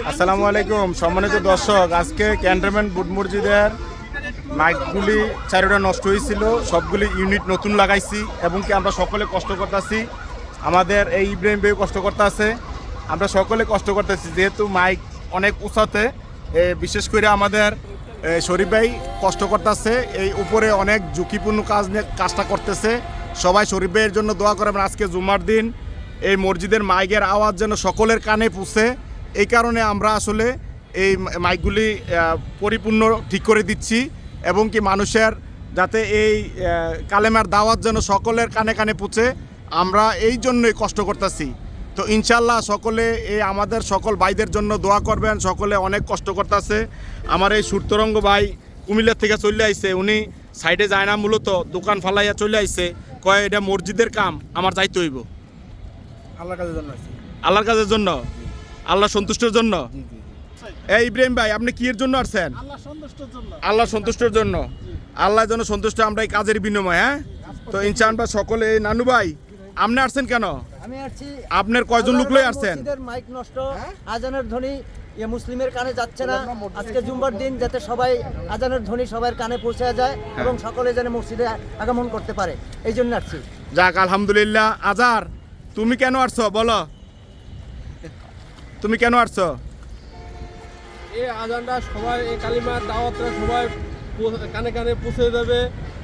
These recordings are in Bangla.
আসসালামু আলাইকুম সম্মানিত দর্শক, আজকে ক্যান্টনমেন্ট বুট মসজিদের মাইকগুলি চারিটা নষ্ট হয়েছিল, সবগুলি ইউনিট নতুন লাগাইছি এবং কি আমরা সকলে কষ্ট করতেছি। আমাদের এই ইব্রাহিম ভাই কষ্ট করতে আছে, আমরা সকলে কষ্ট করতেছি, যেহেতু মাইক অনেক উঁচাতে, বিশেষ করে আমাদের শরীফ ভাই কষ্ট করতেছে, এই উপরে অনেক ঝুঁকিপূর্ণ কাজ নিয়ে কাজটা করতেছে। সবাই শরীফ ভাইয়ের জন্য দোয়া করবেন। আজকে জুমার দিন এই মসজিদের মাইকের আওয়াজ যেন সকলের কানে পৌঁছে, এই কারণে আমরা আসলে এই মাইকগুলি পরিপূর্ণ ঠিক করে দিচ্ছি এবং কি মানুষের যাতে এই কালেমার দাওয়াত যেন সকলের কানে কানে পৌঁছে, আমরা এই জন্যই কষ্ট করতেছি। তো ইনশাল্লাহ সকলে এই আমাদের সকল ভাইদের জন্য দোয়া করবেন। সকলে অনেক কষ্ট করতেছে। আমার এই সুরতরঙ্গ ভাই কুমিল্লার থেকে চলে আইছে, উনি সাইডে যায় না, মূলত দোকান ফালাইয়া চলে আইছে, কয় এটা মসজিদের কাম, আমার যাইতে হইব আল্লাহর কাজের জন্য, আল্লাহর কাজের জন্য, আল্লাহ সন্তুষ্টের জন্য। এই ইব্রাহিম ভাই, আপনি কি এর জন্য আসছেন? আল্লাহ সন্তুষ্টের জন্য, আল্লাহ যেন সন্তুষ্ট আমরা এই কাজের বিনিময়। হ্যাঁ, তো ইনশাআল্লাহ সকলে। নানু ভাই, আপনি আসছেন কেন? আমি আসছি, আপনার কয়জন লোক লই আসছেন? মাইক নষ্ট, আজানের ধ্বনি মুসলিমের কানে যাচ্ছে না। আজকে জুম্মার দিন যাতে সবাই আজানের ধ্বনি সবার কানে পৌঁছে যায় এবং সকলে যেন মসজিদে আগমন করতে পারে, এই জন্য আসছি। যাক, আলহামদুলিল্লাহ। আজার, তুমি কেন আসছো বলো, তুমি কেন আসছো? এই আজানটা সবাই, এই কালিমার দাওয়াতটা সবাই কানে কানে পৌঁছে দেবে,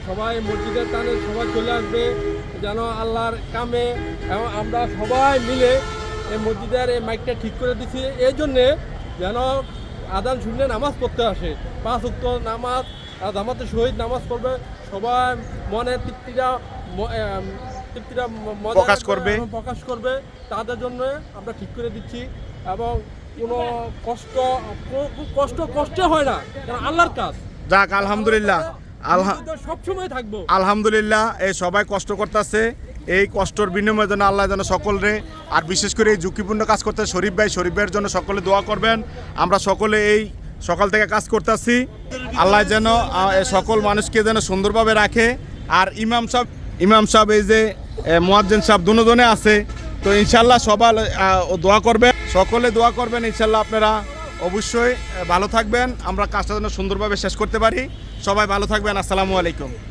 সবাই মসজিদের কানে সবাই চলে আসবে যেন আল্লাহর কামে, এবং আমরা সবাই মিলে এই মসজিদের এই মাইকটা ঠিক করে দিচ্ছি এই জন্যে যেন আজান শুনলে নামাজ পড়তে আসে, 5 ওয়াক্ত নামাজ জামাতের সহিত নামাজ পড়বে, সবাই মনে তৃপ্তিটা প্রকাশ করবে, তাদের জন্য আমরা ঠিক করে দিচ্ছি। এবং কোনো কষ্ট হয় না, কারণ আল্লাহর কাজ। যাক, আলহামদুলিল্লাহ, সবসময় থাকবো আলহামদুলিল্লাহ। এই সবাই কষ্ট করতেছে, এই কষ্টর বিনিময়ে যেন আল্লাহ যেন সকলরে, আর বিশেষ করে এই ঝুঁকিপূর্ণ কাজ করতে শরীফ ভাইয়ের জন্য সকলে দোয়া করবেন। আমরা সকলে এই সকাল থেকে কাজ করতেছি, আল্লাহ যেন সকল মানুষকে যেন সুন্দরভাবে রাখে। আর ইমাম সাহেব এই যে মুয়াজ্জিন সাহেব দুজনে আছে, তো ইনশাল্লাহ সবাই দোয়া করবেন, সকলে দোয়া করবেন। ইনশাল্লাহ আপনারা অবশ্যই ভালো থাকবেন, আমরা কাজটা যেন সুন্দরভাবে শেষ করতে পারি। সবাই ভালো থাকবেন। আসসালামু আলাইকুম।